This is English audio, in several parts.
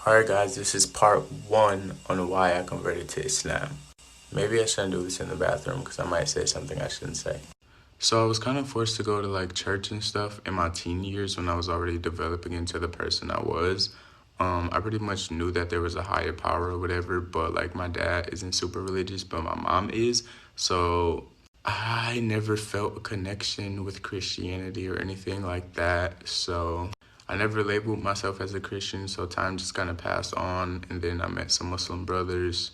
Alright guys, this is part 1 on why I converted to Islam. Maybe I shouldn't do this in the bathroom because I might say something I shouldn't say. So I was kind of forced to go to like church and stuff in my teen years when I was already developing into the person I was. I pretty much knew that there was a higher power or whatever, but like my dad isn't super religious, but my mom is. So I never felt a connection with Christianity or anything like that. So I never labeled myself as a Christian, so time just kind of passed on, and then I met some Muslim brothers.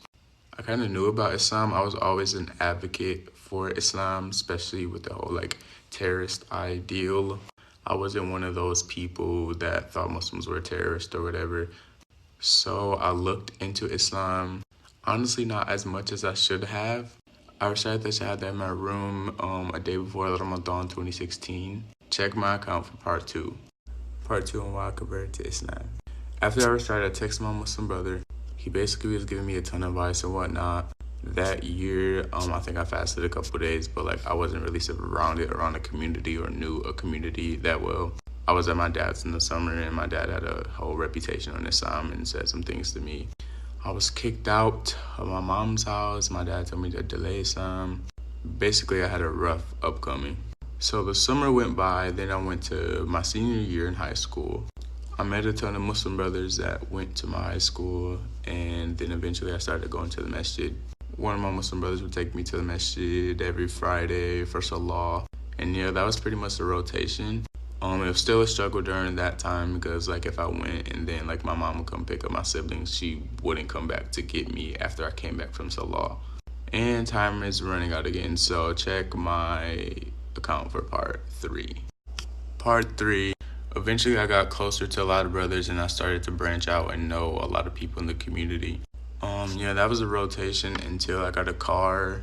I kind of knew about Islam. I was always an advocate for Islam, especially with the whole like terrorist ideal. I wasn't one of those people that thought Muslims were terrorists or whatever. So I looked into Islam, honestly, not as much as I should have. I recited the Shahada in my room a day before Ramadan 2016. Check my account for part 2. Part 2 on why I converted to Islam. After I recited, I texted my Muslim brother. He basically was giving me a ton of advice and whatnot. That year, I think I fasted a couple days, but like I wasn't really surrounded around a community or knew a community that well. I was at my dad's in the summer, and my dad had a whole reputation on Islam and said some things to me. I was kicked out of my mom's house. My dad told me to delay Islam. Basically, I had a rough upcoming. So the summer went by, then I went to my senior year in high school. I met a ton of Muslim brothers that went to my high school, and then eventually I started going to the masjid. One of my Muslim brothers would take me to the masjid every Friday for Salah, and yeah, that was pretty much the rotation. It was still a struggle during that time because like if I went and then like my mom would come pick up my siblings, she wouldn't come back to get me after I came back from Salah. And time is running out again, so check my account for part 3. Part 3. Eventually I got closer to a lot of brothers and I started to branch out and know a lot of people in the community. Yeah, that was a rotation until I got a car.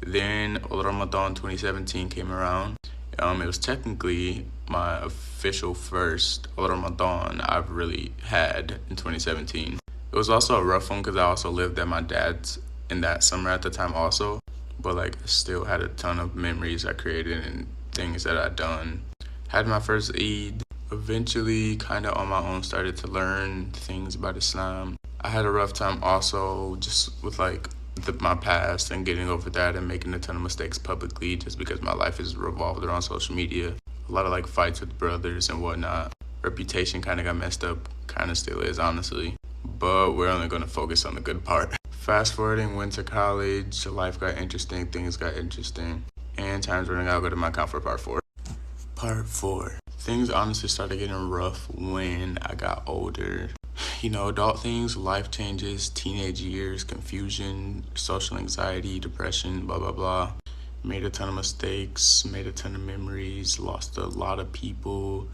Then Ramadan 2017 came around. It was technically my official first Ramadan I've really had in 2017. It was also a rough one because I also lived at my dad's in that summer at the time also. But like I still had a ton of memories I created and things that I'd done. Had my first Eid. Eventually, kind of on my own, started to learn things about Islam. I had a rough time also just with like my past and getting over that and making a ton of mistakes publicly just because my life is revolved around social media. A lot of like fights with brothers and whatnot. Reputation kind of got messed up, kind of still is honestly. But we're only going to focus on the good part. Fast forwarding, went to college, life got interesting, things got interesting, and time's running out. Go to my account for part 4. Part 4. Things honestly started getting rough when I got older. You know, adult things, life changes, teenage years, confusion, social anxiety, depression, blah, blah, blah. Made a ton of mistakes, made a ton of memories, lost a lot of people.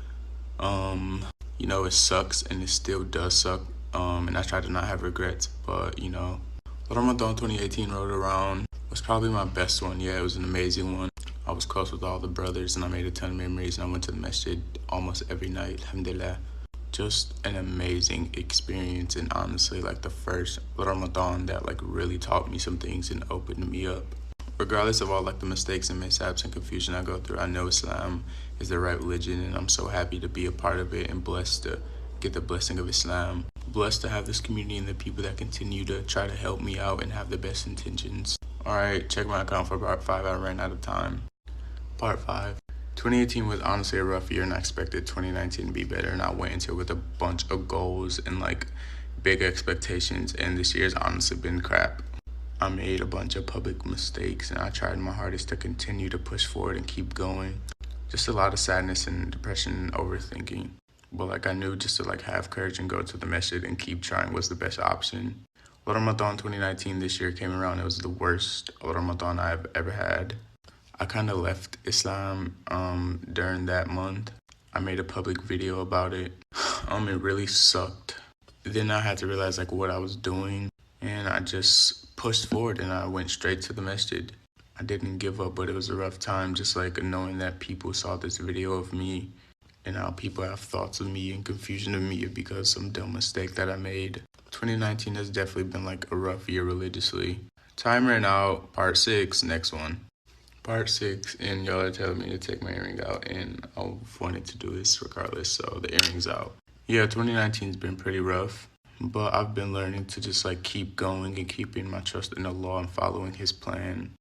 You know, it sucks and it still does suck. And I try to not have regrets, but you know, Ramadan 2018 rolled around. It was probably my best one. Yeah, it was an amazing one. I was close with all the brothers and I made a ton of memories and I went to the masjid almost every night, alhamdulillah. Just an amazing experience and honestly like the first Ramadan that like really taught me some things and opened me up. Regardless of all like the mistakes and mishaps and confusion I go through, I know Islam is the right religion and I'm so happy to be a part of it and blessed to get the blessing of Islam. Blessed to have this community and the people that continue to try to help me out and have the best intentions. Alright, check my account for part 5. I ran out of time. Part 5. 2018 was honestly a rough year and I expected 2019 to be better, and I went into it with a bunch of goals and like big expectations, and this year's honestly been crap. I made a bunch of public mistakes and I tried my hardest to continue to push forward and keep going. Just a lot of sadness and depression and overthinking. But like I knew just to like have courage and go to the masjid and keep trying was the best option. Ramadan 2019 this year came around. It was the worst Ramadan I've ever had. I kind of left Islam during that month. I made a public video about it. It really sucked. Then I had to realize like what I was doing, and I just pushed forward and I went straight to the masjid. I didn't give up, but it was a rough time just like knowing that people saw this video of me and how people have thoughts of me and confusion of me because some dumb mistake that I made. 2019 has definitely been like a rough year religiously. Time ran out. Part 6, next one. Part 6, and y'all are telling me to take my earring out, and I wanted to do this regardless, so the earring's out. Yeah, 2019's been pretty rough. But I've been learning to just like keep going and keeping my trust in Allah and following His plan.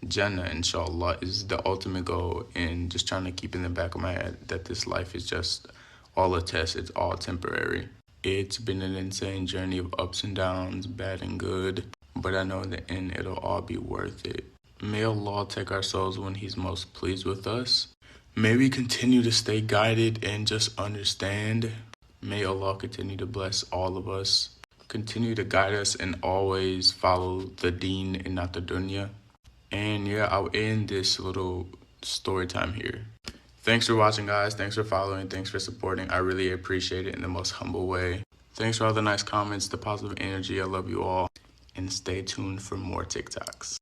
Jannah, inshallah, is the ultimate goal, and just trying to keep in the back of my head that this life is just all a test, it's all temporary. It's been an insane journey of ups and downs, bad and good, but I know in the end it'll all be worth it. May Allah take our souls when He's most pleased with us. May we continue to stay guided and just understand. May Allah continue to bless all of us, continue to guide us, and always follow the deen and not the dunya. And yeah, I'll end this little story time here. Thanks for watching, guys. Thanks for following. Thanks for supporting. I really appreciate it in the most humble way. Thanks for all the nice comments, the positive energy. I love you all. And stay tuned for more TikToks.